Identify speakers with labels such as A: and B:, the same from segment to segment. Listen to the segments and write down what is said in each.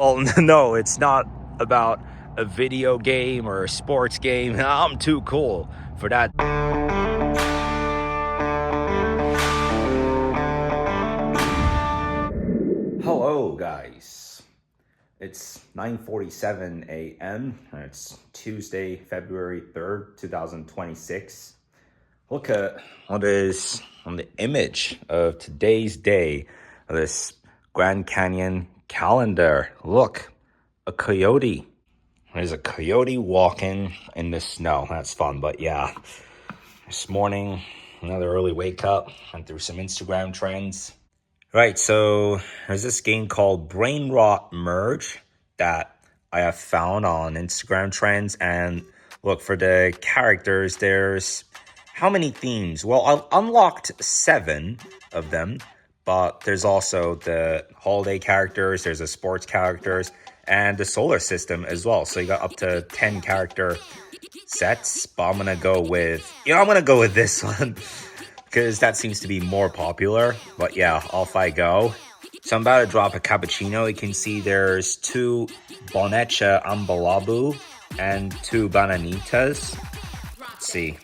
A: Well, no, it's not about a video game or a sports game. I'm too cool for that. Hello, guys. It's 9:47 a.m. and it's Tuesday, February 3rd, 2026. Look at what is on the image of today's day of this Grand Canyon calendar. Look, a coyote. There's a coyote walking in the snow. That's fun, but yeah. This morning, another early wake up, went through some Instagram trends. Right, so there's this game called Brain Rot Merge that I have found on Instagram trends. And look, for the characters, there's how many themes? Well, I've unlocked 7 of them, but there's also the holiday characters, there's the sports characters, and the solar system as well. So you got up to 10 character sets, but I'm gonna go with this one because that seems to be more popular. But yeah, off I go. So I'm about to drop a cappuccino. You can see there's 2 Bonnecha Ambalabu and 2 Bananitas. Let's see.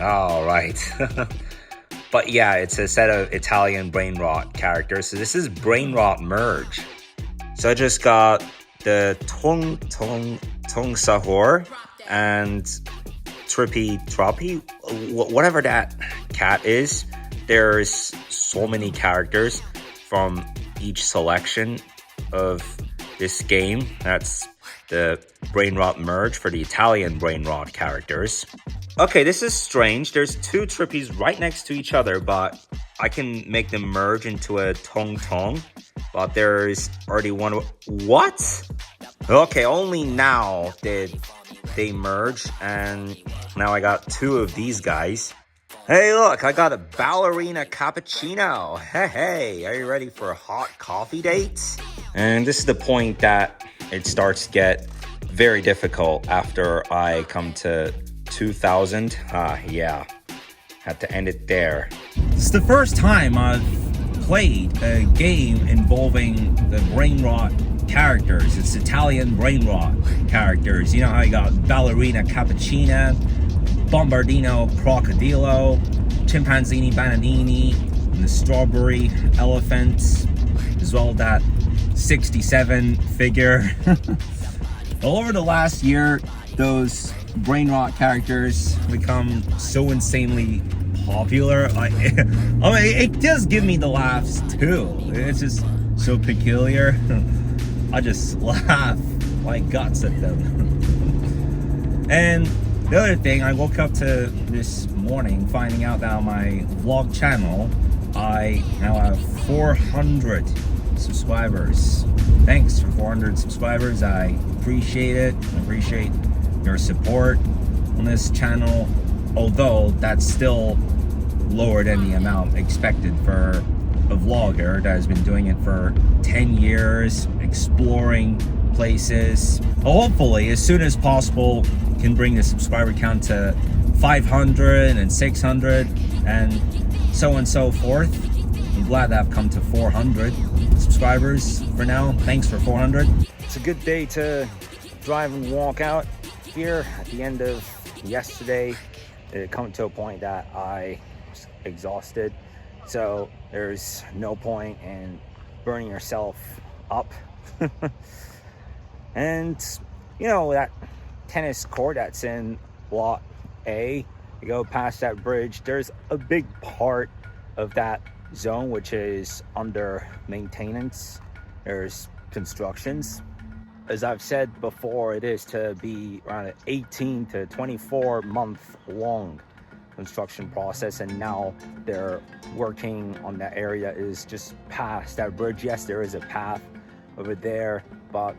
A: All right. But yeah, it's a set of Italian brain rot characters. So this is Brain Rot Merge. So I just got the Tung Sahur and Trippy Troppy, whatever that cat is. There's so many characters from each selection of this game. That's the Brain Rot Merge for the Italian Brain Rot characters. Okay, this is strange. There's 2 Trippies right next to each other, but I can make them merge into a Tong Tong. But there's already one. What? Okay, only now did they merge, and now I got 2 of these guys. Hey, look, I got a ballerina cappuccino. Hey, are you ready for a hot coffee date? And this is the point that it starts to get very difficult after I come to 2000. Yeah, had to end it there. It's the first time I've played a game involving the brain rot characters. It's Italian brain rot characters. You know how you got Ballerina Cappuccina, Bombardino Crocodilo, Chimpanzini Bananini, and the Strawberry Elephant, as well as that 67 figure. Well, over the last year, those brain rot characters become so insanely popular. I mean, it does give me the laughs too. It's just so peculiar. I just laugh my guts at them. And the other thing, I woke up to this morning finding out that on my vlog channel, I now have 400 subscribers. Thanks for 400 subscribers. I appreciate it. I appreciate your support on this channel, although that's still lower than the amount expected for a vlogger that has been doing it for 10 years, exploring places. Hopefully, as soon as possible, can bring the subscriber count to 500 and 600 and so forth. I'm glad that I've come to 400 subscribers for now. Thanks for 400. It's a good day to drive and walk out here at the end of yesterday. It come to a point that I was exhausted, so there's no point in burning yourself up. And you know, that tennis court that's in lot A, you go past that bridge, there's a big part of that zone which is under maintenance. There's constructions. As I've said before, it is to be around an 18 to 24 month long construction process, and now they're working on that area is just past that bridge. Yes, there is a path over there, but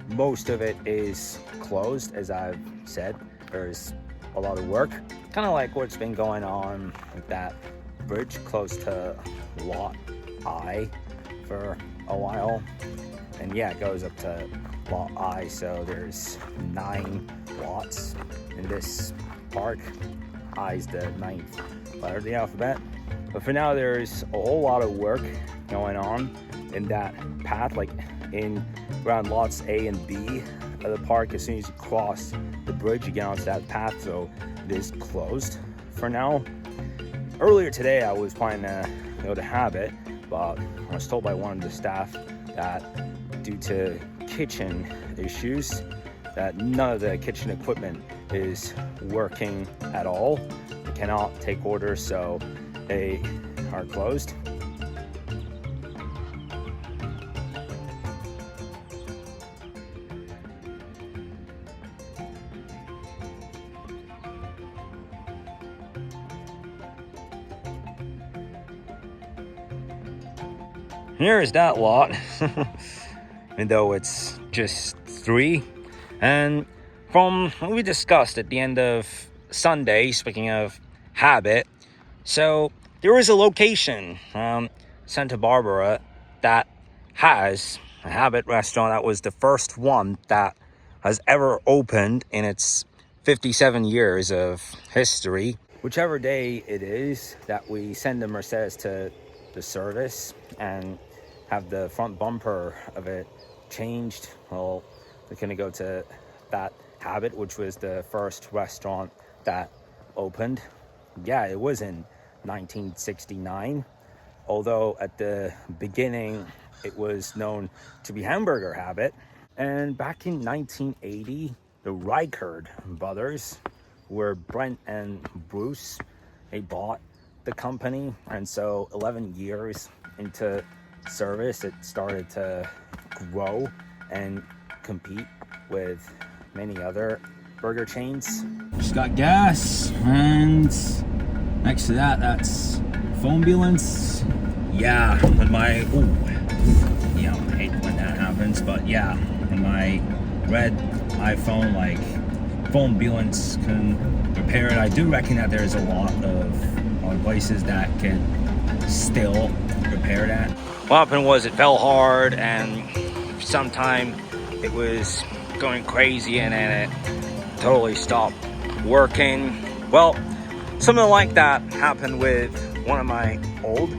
A: most of it is closed. As I've said, there's a lot of work, kind of like what's been going on with that bridge close to lot I for a while. And yeah, it goes up to lot I, so there's 9 lots in this park. I is the 9th letter of the alphabet. But for now, there's a whole lot of work going on in that path. Like in around lots A and B of the park. As soon as you cross the bridge, you get onto that path, so it is closed for now. Earlier today, I was planning to go to Habit, but I was told by one of the staff that due to kitchen issues, that none of the kitchen equipment is working at all. They cannot take orders, so they are closed. Here's that lot, even though it's just 3. And from what we discussed at the end of Sunday, speaking of Habit, so there is a location, Santa Barbara, that has a Habit restaurant that was the first one that has ever opened in its 57 years of history. Whichever day it is that we send the Mercedes to the service and have the front bumper of it changed, well, we're gonna go to that Habit, which was the first restaurant that opened. Yeah, it was in 1969, although at the beginning it was known to be Hamburger Habit. And back in 1980, the Reichard brothers, were Brent and Bruce, they bought the company, and so 11 years into service, it started to grow and compete with many other burger chains. Just got gas, and next to that, that's Phonebulance. Yeah, when my I hate when that happens, but yeah, when my red iPhone, like, Phonebulance can repair it. I do reckon that there's a lot of places that can still repair that. What happened was it fell hard, and sometime it was going crazy, and then it totally stopped working. Well, something like that happened with one of my old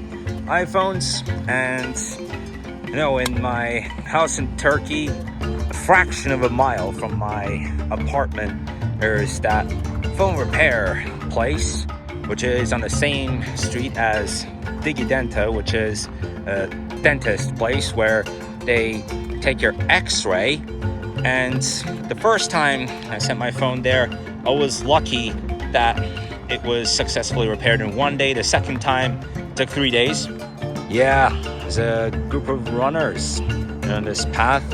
A: iPhones, and in my house in Turkey, a fraction of a mile from my apartment, there's that phone repair place, which is on the same street as Digidenta, which is a dentist place where they take your x-ray. And the first time I sent my phone there, I was lucky that it was successfully repaired in 1 day. The second time it took 3 days. Yeah, there's a group of runners on this path,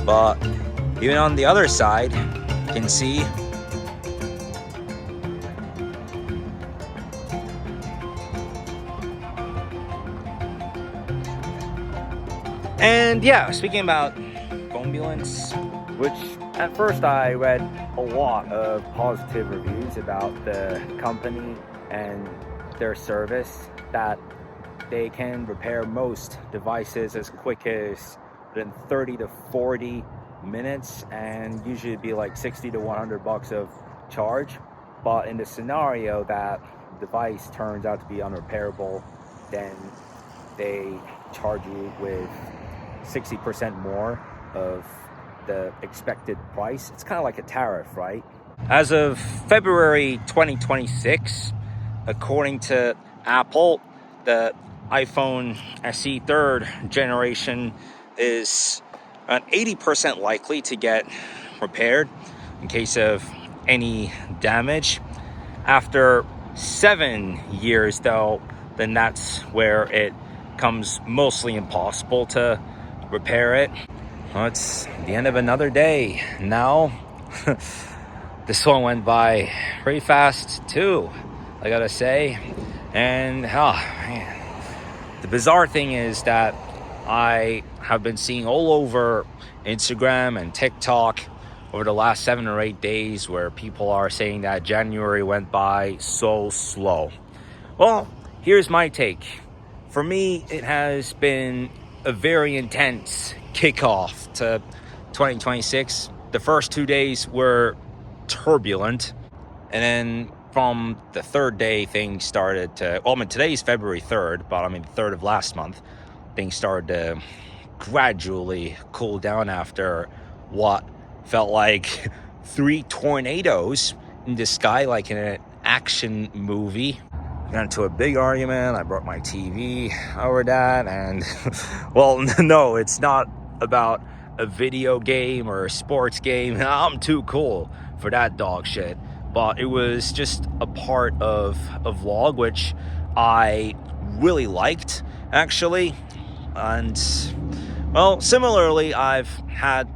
A: but even on the other side, you can see And yeah, speaking about Phonebulance, which at first I read a lot of positive reviews about the company and their service, that they can repair most devices as quick as within 30 to 40 minutes, and usually it'd be like 60 to 100 bucks of charge. But in the scenario that the device turns out to be unrepairable, then they charge you with 60% more of the expected price. It's kind of like a tariff, right? As of February 2026, according to Apple, the iPhone SE 3rd generation is around 80% likely to get repaired in case of any damage. After 7 years, though, then that's where it becomes mostly impossible to repair it. Well, it's the end of another day now. This one went by pretty fast too, I gotta say. And man, the bizarre thing is that I have been seeing all over Instagram and TikTok over the last 7 or 8 days where people are saying that January went by so slow. Well, here's my take. For me, it has been a very intense kickoff to 2026. The first 2 days were turbulent, and then from the 3rd day, things started to, today's February 3rd, but the 3rd of last month, things started to gradually cool down after what felt like 3 tornadoes in the sky, like in an action movie. Got into a big argument. I broke my TV over that, and well, no, it's not about a video game or a sports game. I'm too cool for that dog shit. But it was just a part of a vlog which I really liked, actually. And well, similarly, I've had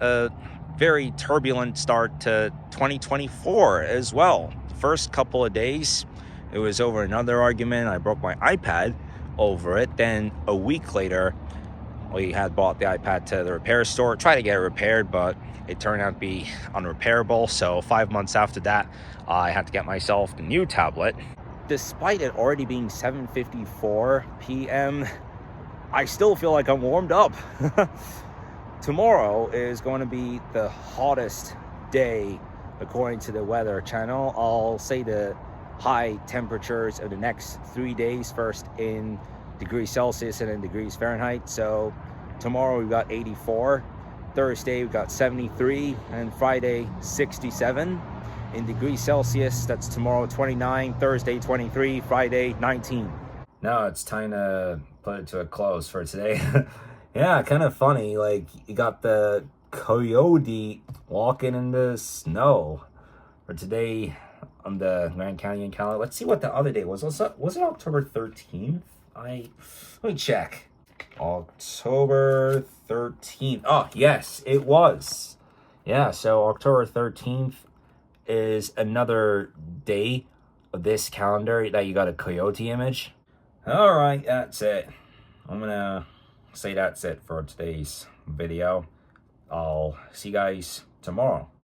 A: a very turbulent start to 2024 as well. The first couple of days, it was over another argument. I broke my iPad over it. Then a week later, we had bought the iPad to the repair store, tried to get it repaired, but it turned out to be unrepairable. So 5 months after that, I had to get myself the new tablet. Despite it already being 7:54 p.m., I still feel like I'm warmed up. Tomorrow is going to be the hottest day according to the Weather Channel. I'll say the high temperatures of the next 3 days, first in degrees Celsius and in degrees Fahrenheit. So tomorrow we've got 84, Thursday we've got 73, and Friday 67 in degrees Celsius. That's tomorrow 29, Thursday 23, Friday 19. Now it's time to put it to a close for today. Yeah, kind of funny. Like, you got the coyote walking in the snow for today on the Grand Canyon calendar. Let's see what the other day was. Was it October 13th? Let me check. October 13th. Oh, yes, it was. Yeah, so October 13th is another day of this calendar that you got a coyote image. All right, that's it. I'm gonna say that's it for today's video. I'll see you guys tomorrow.